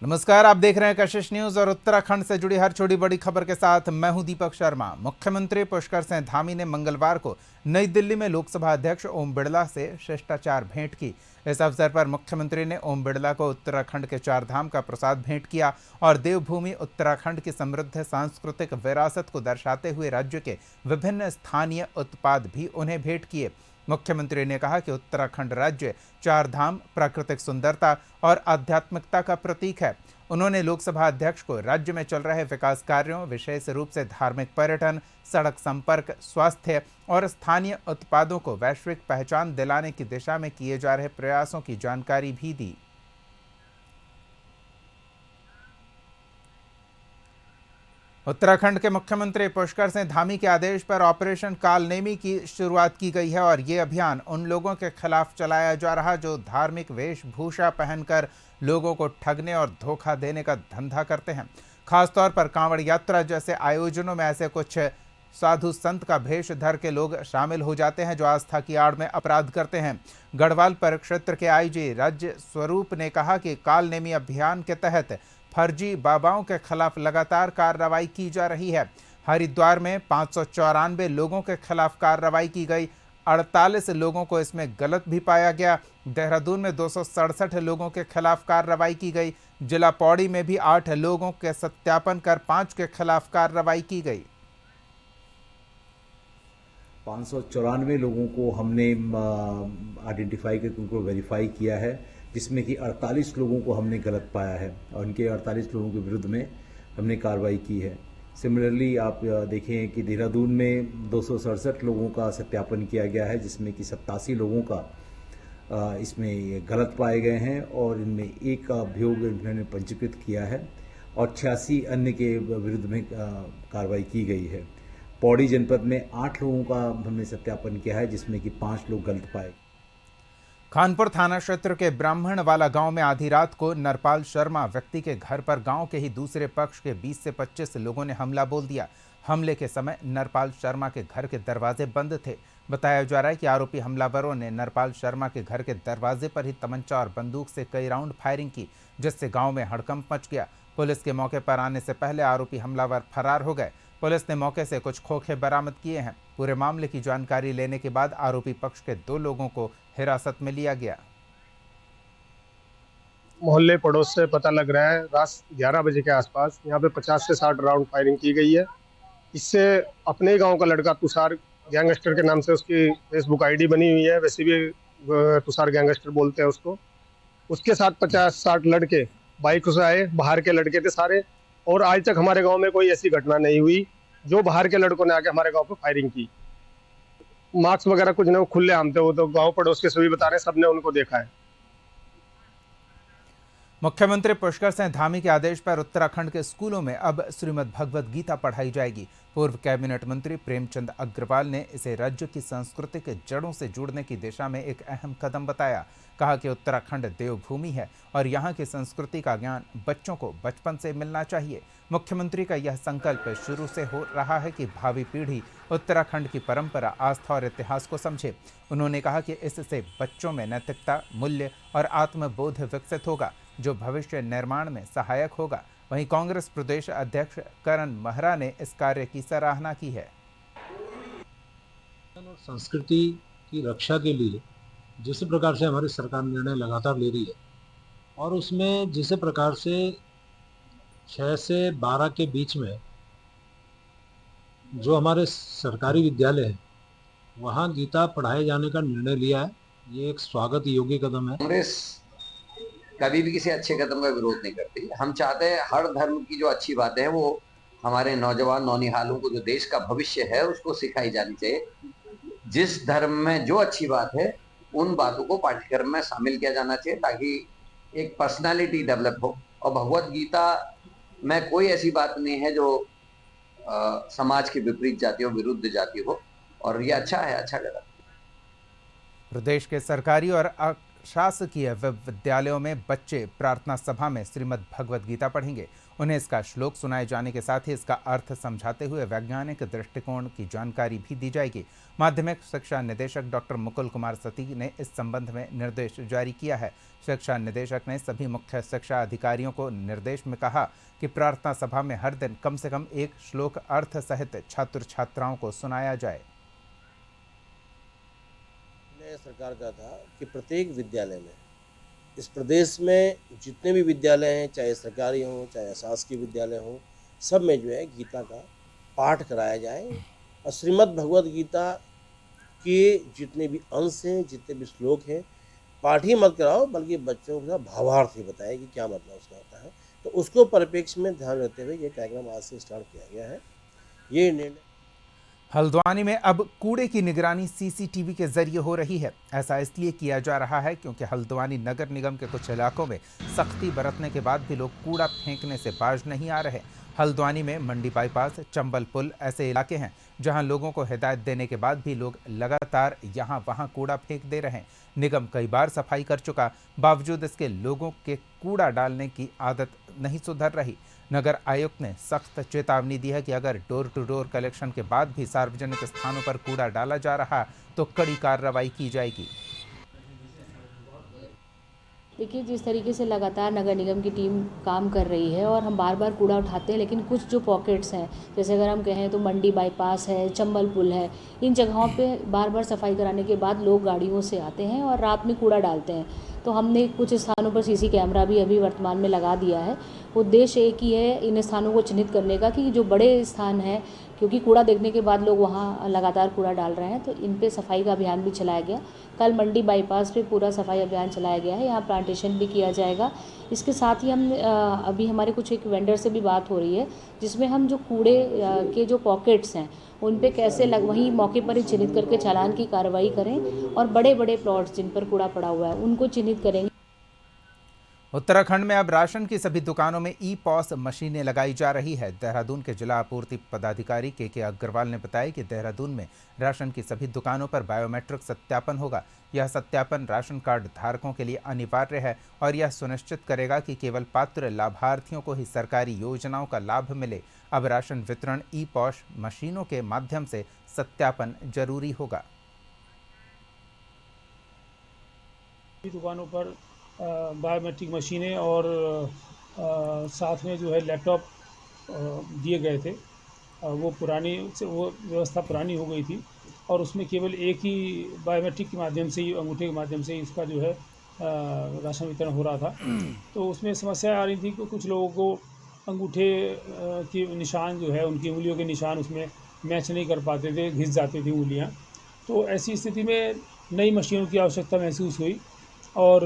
नमस्कार, आप देख रहे हैं कशिश न्यूज और उत्तराखंड से जुड़ी हर छोटी बड़ी खबर के साथ मैं हूं दीपक शर्मा। मुख्यमंत्री पुष्कर सिंह धामी ने मंगलवार को नई दिल्ली में लोकसभा अध्यक्ष ओम बिड़ला से शिष्टाचार भेंट की। इस अवसर पर मुख्यमंत्री ने ओम बिड़ला को उत्तराखंड के चार धाम का प्रसाद भेंट किया और देवभूमि उत्तराखंड की समृद्ध सांस्कृतिक विरासत को दर्शाते हुए राज्य के विभिन्न स्थानीय उत्पाद भी उन्हें भेंट किए। मुख्यमंत्री ने कहा कि उत्तराखंड राज्य चार धाम, प्राकृतिक सुंदरता और आध्यात्मिकता का प्रतीक है। उन्होंने लोकसभा अध्यक्ष को राज्य में चल रहे विकास कार्यों, विशेष रूप से धार्मिक पर्यटन, सड़क संपर्क, स्वास्थ्य और स्थानीय उत्पादों को वैश्विक पहचान दिलाने की दिशा में किए जा रहे प्रयासों की जानकारी भी दी। उत्तराखंड के मुख्यमंत्री पुष्कर सिंह धामी के आदेश पर ऑपरेशन कालनेमी की शुरुआत की गई है और ये अभियान उन लोगों के खिलाफ चलाया जा रहा जो धार्मिक वेशभूषा पहनकर लोगों को ठगने और धोखा देने का धंधा करते हैं। खासतौर पर कांवड़ यात्रा जैसे आयोजनों में ऐसे कुछ साधु संत का भेष धर के लोग शामिल हो जाते हैं जो आस्था की आड़ में अपराध करते हैं। गढ़वाल परिक्षेत्र के आईजी राज्य स्वरूप ने कहा कि कालनेमी अभियान के तहत फर्जी बाबाओं के खिलाफ लगातार कार्रवाई की जा रही है। हरिद्वार में 594 लोगों के खिलाफ कार्रवाई की गई, 48 लोगों को इसमें गलत भी पाया गया। देहरादून में 267 लोगों के खिलाफ कार्रवाई की गई। जिला पौड़ी में भी 8 लोगों के सत्यापन कर 5 के खिलाफ कार्रवाई की गई। 594 लोगों को हमने आइडेंटिफाई करके उनको वेरीफाई किया है, जिसमें कि 48 लोगों को हमने गलत पाया है और उनके 48 लोगों के विरुद्ध में हमने कार्रवाई की है। सिमिलरली आप देखें कि देहरादून में 267 लोगों का सत्यापन किया गया है, जिसमें कि 87 लोगों का इसमें गलत पाए गए हैं और इनमें एक का अभियोग इन्होंने पंजीकृत किया है और 86 अन्य के विरुद्ध में कार्रवाई की गई है। पौड़ी जनपद में 8 लोगों का हमने सत्यापन किया है, जिसमें कि 5 लोग गलत पाए। खानपुर थाना क्षेत्र के ब्राह्मणवाला गांव में आधी रात को नरपाल शर्मा व्यक्ति के घर पर गांव के ही दूसरे पक्ष के 20 से 25 लोगों ने हमला बोल दिया। हमले के समय नरपाल शर्मा के घर के दरवाजे बंद थे। बताया जा रहा है कि आरोपी हमलावरों ने नरपाल शर्मा के घर के दरवाजे पर ही तमंचा और बंदूक से कई राउंड फायरिंग की, जिससे गांव में हड़कंप मच गया। पुलिस के मौके पर आने से पहले आरोपी हमलावर फरार हो गए। पुलिस ने मौके से कुछ खोखे बरामद किए हैं। पूरे मामले की जानकारी लेने के बाद आरोपी पक्ष के 2 लोगों को हिरासत में लिया गया। मोहल्ले पड़ोस से पता लग रहा है रात 11 बजे के आसपास यहाँ पे 50 से 60 राउंड फायरिंग की गई है। इससे अपने गांव का लड़का तुषार गैंगस्टर के नाम से उसकी फेसबुक आईडी बनी हुई है, वैसे भी तुषार गैंगस्टर बोलते हैं उसको। उसके साथ 50-60 लड़के बाइक से आए, बाहर के लड़के थे सारे, और आज तक हमारे गांव में कोई ऐसी घटना नहीं हुई जो बाहर के लड़कों ने आके हमारे गांव पे फायरिंग की। मार्क्स वगैरह कुछ नहीं, खुले आम थे, वो तो गांव पड़ोस के सभी बता रहे हैं, सबने उनको देखा है। मुख्यमंत्री पुष्कर सिंह धामी के आदेश पर उत्तराखंड के स्कूलों में अब श्रीमद् भगवद गीता पढ़ाई जाएगी। पूर्व कैबिनेट मंत्री प्रेमचंद अग्रवाल ने इसे राज्य की सांस्कृतिक जड़ों से जुड़ने की दिशा में एक अहम कदम बताया। कहा कि उत्तराखंड देवभूमि है और यहाँ की संस्कृति का ज्ञान बच्चों को बचपन से मिलना चाहिए। मुख्यमंत्री का यह संकल्प शुरू से हो रहा है कि भावी पीढ़ी उत्तराखंड की परंपरा, आस्था और इतिहास को समझे। उन्होंने कहा कि इससे बच्चों में नैतिकता, मूल्य और आत्मबोध विकसित होगा जो भविष्य निर्माण में सहायक होगा। वहीं कांग्रेस प्रदेश अध्यक्ष करण महरा ने इस कार्य की सराहना की है। संस्कृति की रक्षा के लिए जिस प्रकार से हमारी सरकार निर्णय लगातार ले रही है और उसमें जिस प्रकार से 6 से 12 के बीच में जो हमारे सरकारी विद्यालय है वहाँ गीता पढ़ाए जाने का निर्णय लिया है, ये एक स्वागत योग्य कदम है। कांग्रेस कभी भी किसी अच्छे कदम का विरोध नहीं करती। हम चाहते हैं हर धर्म की जो अच्छी बातें हैं वो हमारे नौजवान नौनिहालों को, जो देश का भविष्य है, उसको सिखाई जानी चाहिए। जिस धर्म में जो अच्छी बात है उन बातों को पाठ्यक्रम में शामिल किया जाना चाहिए ताकि एक पर्सनालिटी डेवलप हो। और भगवत गीता में कोई ऐसी बात नहीं है जो समाज के विपरीत जाती हो, विरुद्ध जाती हो, और ये अच्छा है, अच्छा कदम। प्रदेश के सरकारी और शासकीय विद्यालयों में बच्चे प्रार्थना सभा में श्रीमद् भगवद गीता पढ़ेंगे। उन्हें इसका श्लोक सुनाए जाने के साथ ही इसका अर्थ समझाते हुए वैज्ञानिक दृष्टिकोण की जानकारी भी दी जाएगी। माध्यमिक शिक्षा निदेशक डॉक्टर मुकुल कुमार सती ने इस संबंध में निर्देश जारी किया है। शिक्षा निदेशक ने सभी मुख्य शिक्षा अधिकारियों को निर्देश में कहा कि प्रार्थना सभा में हर दिन कम से कम एक श्लोक अर्थ सहित छात्र छात्राओं को सुनाया जाए। सरकार का था कि प्रत्येक विद्यालय में, इस प्रदेश में जितने भी विद्यालय हैं, चाहे सरकारी हों चाहे अशासकीय विद्यालय हों, सब में जो है गीता का पाठ कराया जाए और श्रीमद् भगवद गीता के जितने भी अंश हैं, जितने भी श्लोक हैं, पाठ ही मत कराओ बल्कि बच्चों को भावार्थ ही बताए कि क्या मतलब उसका होता है। तो उसको परिप्रेक्ष्य में ध्यान रखते हुए ये कार्यक्रम आज से स्टार्ट किया गया है। ये निर्णय हल्द्वानी में अब कूड़े की निगरानी सीसीटीवी के जरिए हो रही है। ऐसा इसलिए किया जा रहा है क्योंकि हल्द्वानी नगर निगम के कुछ इलाकों में सख्ती बरतने के बाद भी लोग कूड़ा फेंकने से बाज नहीं आ रहे। हल्द्वानी में मंडी बाईपास, चंबल पुल ऐसे इलाके हैं जहां लोगों को हिदायत देने के बाद भी लोग लगातार यहां वहां कूड़ा फेंक दे रहे हैं। निगम कई बार सफाई कर चुका, बावजूद इसके लोगों के कूड़ा डालने की आदत नहीं सुधर रही। नगर आयुक्त ने सख्त चेतावनी दी है कि अगर डोर टू डोर कलेक्शन के बाद भी सार्वजनिक स्थानों पर कूड़ा डाला जा रहा तो कड़ी कार्रवाई की जाएगी। देखिए, जिस तरीके से लगातार नगर निगम की टीम काम कर रही है और हम बार बार कूड़ा उठाते हैं, लेकिन कुछ जो पॉकेट्स हैं, जैसे अगर हम कहें तो मंडी बाईपास है, चंबल पुल है, इन जगहों पे बार बार सफाई कराने के बाद लोग गाड़ियों से आते हैं और रात में कूड़ा डालते हैं। तो हमने कुछ स्थानों पर सीसी कैमरा भी अभी वर्तमान में लगा दिया है। उद्देश्य एक ही है इन स्थानों को चिन्हित करने का कि जो बड़े स्थान हैं, क्योंकि कूड़ा देखने के बाद लोग वहाँ लगातार कूड़ा डाल रहे हैं, तो इन पे सफाई का अभियान भी चलाया गया। कल मंडी बाईपास पे पूरा सफाई अभियान चलाया गया है, यहाँ प्लांटेशन भी किया जाएगा। इसके साथ ही हम अभी हमारे कुछ एक वेंडर से भी बात हो रही है, जिसमें हम जो कूड़े के जो पॉकेट्स हैं उन पे कैसे वहीं मौके पर ही चिन्हित करके चालान की कार्रवाई करें और बड़े बड़े प्लॉट्स जिन पर कूड़ा पड़ा हुआ है उनको चिन्हित करेंगे। उत्तराखंड में अब राशन की सभी दुकानों में ई-पॉस मशीनें लगाई जा रही है। देहरादून के जिला आपूर्ति पदाधिकारी के अग्रवाल ने बताया कि देहरादून में राशन की सभी दुकानों पर बायोमेट्रिक सत्यापन होगा। यह सत्यापन राशन कार्ड धारकों के लिए अनिवार्य है और यह सुनिश्चित करेगा कि केवल पात्र लाभार्थियों को ही सरकारी योजनाओं का लाभ मिले। अब राशन वितरण ई-पॉस मशीनों के माध्यम से सत्यापन जरूरी होगा। दुकानों पर बायोमेट्रिक मशीनें और साथ में जो है लैपटॉप दिए गए थे। वो व्यवस्था पुरानी हो गई थी और उसमें केवल एक ही बायोमेट्रिक के माध्यम से ही, अंगूठे के माध्यम से ही इसका जो है राशन वितरण हो रहा था। तो उसमें समस्या आ रही थी कि कुछ लोगों को अंगूठे के निशान जो है, उनकी उंगलियों के निशान उसमें मैच नहीं कर पाते थे, घिस जाती थी उंगलियां। तो ऐसी स्थिति में नई मशीनों की आवश्यकता महसूस हुई और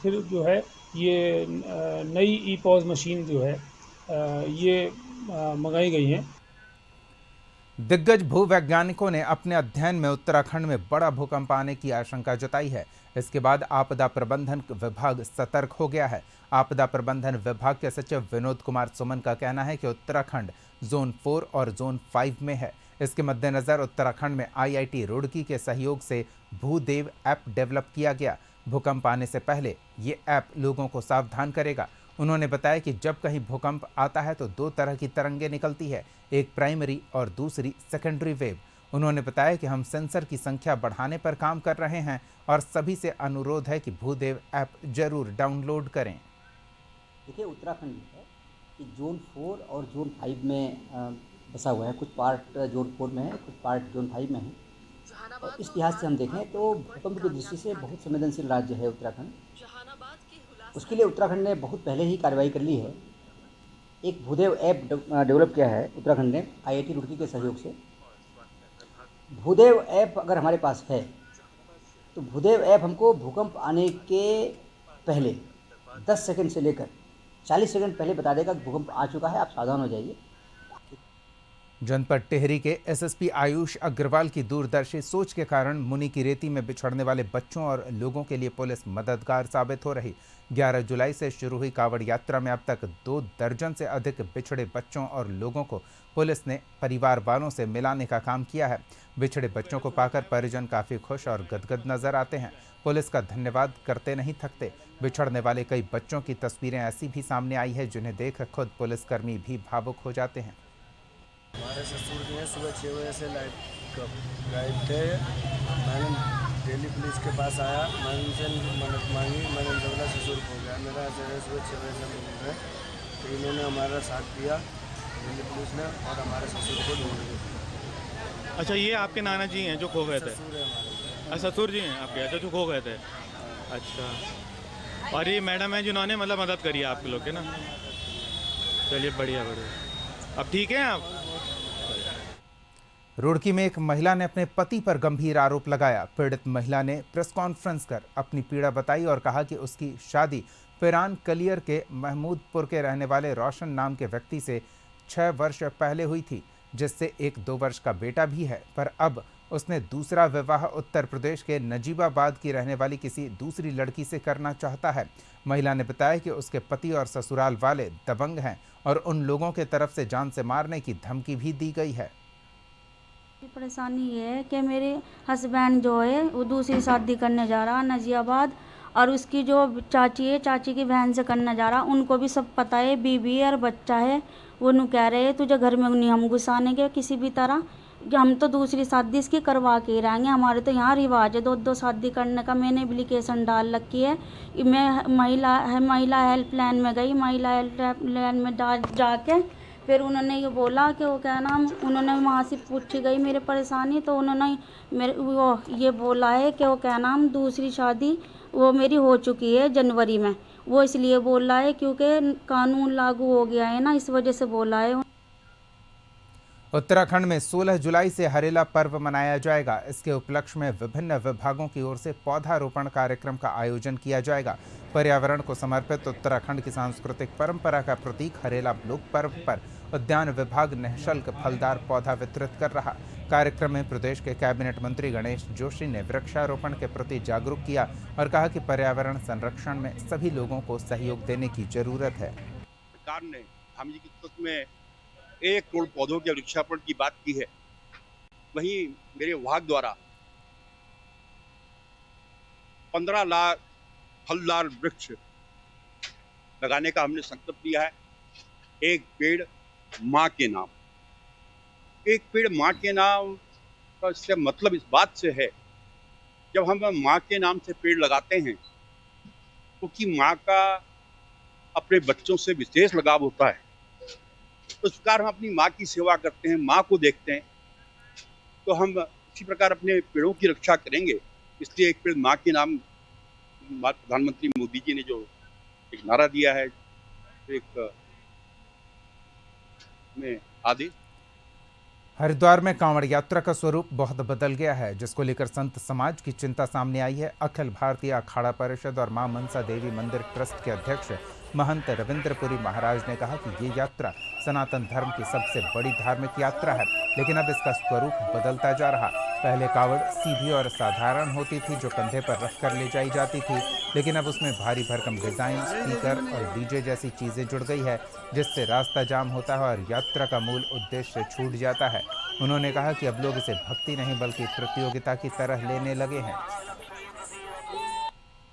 फिर जो है ये नई ई-पॉस मशीन जो है ये मंगाई गई हैं। दिग्गज भूवैज्ञानिकों ने अपने अध्ययन में उत्तराखंड में बड़ा भूकंप आने की आशंका जताई है। इसके बाद आपदा प्रबंधन विभाग सतर्क हो गया है। आपदा प्रबंधन विभाग के सचिव विनोद कुमार सुमन का कहना है कि उत्तराखंड जोन 4 और जोन 5 में है। इसके मद्देनजर उत्तराखंड में IIT रुड़की के सहयोग से भूदेव ऐप डेवलप किया गया। भूकंप आने से पहले ये ऐप लोगों को सावधान करेगा। उन्होंने बताया कि जब कहीं भूकंप आता है तो 2 तरह की तरंगें निकलती है, एक प्राइमरी और दूसरी सेकेंडरी वेव। उन्होंने बताया कि हम सेंसर की संख्या बढ़ाने पर काम कर रहे हैं और सभी से अनुरोध है कि भूदेव ऐप जरूर डाउनलोड करें। देखिए, उत्तराखंड है कि जोन 4 और जोन 5 में बसा हुआ है। कुछ पार्ट जोन 4 में है, कुछ पार्ट जोन 5 में है। और इस लिहाज से हम देखें तो भूकंप की दृष्टि से बहुत संवेदनशील राज्य है उत्तराखंड। उसके लिए उत्तराखंड ने बहुत पहले ही कार्रवाई कर ली है। एक भूदेव ऐप डेवलप किया है उत्तराखंड ने IIT रुड़की के सहयोग से। भूदेव ऐप अगर हमारे पास है तो भूदेव ऐप हमको भूकंप आने के पहले 10 सेकंड से लेकर 40 सेकंड पहले बता देगा कि भूकंप आ चुका है, आप सावधान हो जाइए। जनपद टिहरी के SSP आयुष अग्रवाल की दूरदर्शी सोच के कारण मुनि की रेती में बिछड़ने वाले बच्चों और लोगों के लिए पुलिस मददगार साबित हो रही। 11 जुलाई से शुरू हुई कांवड़ यात्रा में अब तक 2 दर्जन से अधिक बिछड़े बच्चों और लोगों को पुलिस ने परिवार वालों से मिलाने का काम किया है। बिछड़े बच्चों को पाकर परिजन काफ़ी खुश और गदगद नजर आते हैं। पुलिस का धन्यवाद करते नहीं थकते। बिछड़ने वाले कई बच्चों की तस्वीरें ऐसी भी सामने आई है जिन्हें देख खुद पुलिसकर्मी भी भावुक हो जाते हैं। हमारे ससुर जी हैं, सुबह 6 बजे से लाइट गायब थे। मैंने दिल्ली पुलिस के पास आया, मैंने उनसे मदद मांगी, मैंने उनसे बोला ससुर खो गया। मेरा ऐसे सुबह 6 बजे से मिल रहे, तो इन्होंने हमारा साथ दिया दिल्ली पुलिस ने और हमारे ससुर को ढूंढ लिया। अच्छा, ये आपके नाना जी हैं जो खो गए थे? ससुर है हमारे। अच्छा, ससुर जी हैं आपके, अच्छा, जो खो गए थे। अच्छा, और ये मैडम है जिन्होंने मतलब मदद करी है आपके लोग के ना? चलिए, बढ़िया बढ़िया। अब ठीक हैं आप? रुड़की में एक महिला ने अपने पति पर गंभीर आरोप लगाया। पीड़ित महिला ने प्रेस कॉन्फ्रेंस कर अपनी पीड़ा बताई और कहा कि उसकी शादी पिरान कलियर के महमूदपुर के रहने वाले रोशन नाम के व्यक्ति से 6 वर्ष पहले हुई थी, जिससे एक 2 वर्ष का बेटा भी है। पर अब उसने दूसरा विवाह उत्तर प्रदेश के नजीबाबाद की रहने वाली किसी दूसरी लड़की से करना चाहता है। महिला ने बताया कि उसके पति और ससुराल वाले दबंग हैं और उन लोगों के तरफ से जान से मारने की धमकी भी दी गई है। परेशानी ये है कि मेरे हस्बैंड जो है वो दूसरी शादी करने जा रहा नजियाबाद, और उसकी जो चाची है, चाची की बहन से करने जा रहा। उनको भी सब पता है, बीबी और बच्चा है। वो नु कह रहे हैं तुझे घर में नहीं हम घुसाने के किसी भी तरह, हम तो दूसरी शादी इसकी करवा के ही रहेंगे। हमारे तो यहाँ रिवाज है 2-2 शादी करने का। मैंने एप्लीकेशन डाल रखी है। मैं महिला हेल्पलाइन में गई, महिला हेल्पलाइन में जाके फिर उन्होंने ये बोला कि वो क्या नाम, उन्होंने वहाँ से पूछी गई मेरी परेशानी, तो उन्होंने वो ये बोला है कि वो क्या नाम दूसरी शादी वो मेरी हो चुकी है जनवरी में। वो इसलिए बोल रहा है क्योंकि कानून लागू हो गया है ना, इस वजह से बोला है। उत्तराखंड में 16 जुलाई से हरेला पर्व मनाया जाएगा। इसके उपलक्ष्य में विभिन्न विभागों की ओर से पौधारोपण कार्यक्रम का आयोजन किया जाएगा। पर्यावरण को समर्पित उत्तराखंड की सांस्कृतिक परंपरा का प्रतीक हरेला लोक पर्व पर उद्यान विभाग निःशुल्क फलदार पौधा वितरित कर रहा। कार्यक्रम में प्रदेश के कैबिनेट मंत्री गणेश जोशी ने वृक्षारोपण के प्रति जागरूक किया और कहा कि पर्यावरण संरक्षण में सभी लोगों को सहयोग देने की जरूरत है। सरकार ने हम जी की में 1 करोड़ पौधों के वृक्षारोपण की बात की है। वहीं मेरे विभाग द्वारा 15 लाख फलदार वृक्ष लगाने का हमने संकल्प लिया है। एक पेड़ माँ के नाम। एक पेड़ माँ के नाम का इससे मतलब इस बात से है, जब हम माँ के नाम से पेड़ लगाते हैं क्योंकि माँ का अपने बच्चों से विशेष लगाव होता है। तो इस प्रकार हम अपनी माँ की सेवा करते हैं, माँ को देखते हैं, तो हम इसी प्रकार अपने पेड़ों की रक्षा करेंगे। इसलिए एक पेड़ माँ के नाम प्रधानमंत्री मोदी जी ने जो एक नारा दिया है, एक में आदि। हरिद्वार में कांवड़ यात्रा का स्वरूप बहुत बदल गया है, जिसको लेकर संत समाज की चिंता सामने आई है। अखिल भारतीय अखाड़ा परिषद और मां मनसा देवी मंदिर ट्रस्ट के अध्यक्ष महंत रविंद्रपुरी महाराज ने कहा कि ये यात्रा सनातन धर्म की सबसे बड़ी धार्मिक यात्रा है, लेकिन अब इसका स्वरूप बदलता जा रहा। पहले कावड़ सीधी और साधारण होती थी जो कंधे पर रखकर ले जाई जाती थी, लेकिन अब उसमें भारी भरकम डिजाइन, स्पीकर और डीजे जैसी चीजें जुड़ गई है, जिससे रास्ता जाम होता है और यात्रा का मूल उद्देश्य छूट जाता है। उन्होंने कहा कि अब लोग इसे भक्ति नहीं बल्कि प्रतियोगिता की तरह लेने लगे हैं।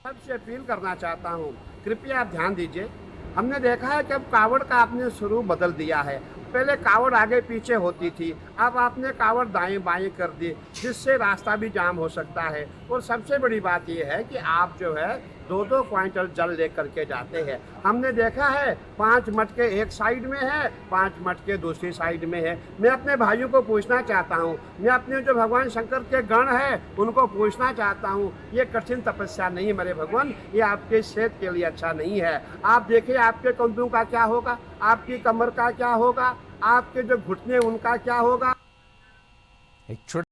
सबसे अपील करना चाहता हूँ, कृपया आप ध्यान दीजिए। हमने देखा है कि अब कावड़ का आपने स्वरूप बदल दिया है। पहले कावड़ आगे पीछे होती थी, अब आपने कावड़ दाएं बाएं कर दी, जिससे रास्ता भी जाम हो सकता है। और सबसे बड़ी बात यह है कि आप जो है 2-2 क्विंटल जल लेकर के जाते हैं। हमने देखा है 5 मटके एक साइड में है, 5 मटके दूसरी साइड में है। मैं अपने भाइयों को पूछना चाहता हूँ, मैं अपने जो भगवान शंकर के गण हैं उनको पूछना चाहता हूँ, ये कठिन तपस्या नहीं मेरे भगवान, ये आपके सेहत के लिए अच्छा नहीं है। आप देखिए आपके कंधों का क्या होगा, आपकी कमर का क्या होगा, आपके जो घुटने उनका क्या होगा। एक छोटा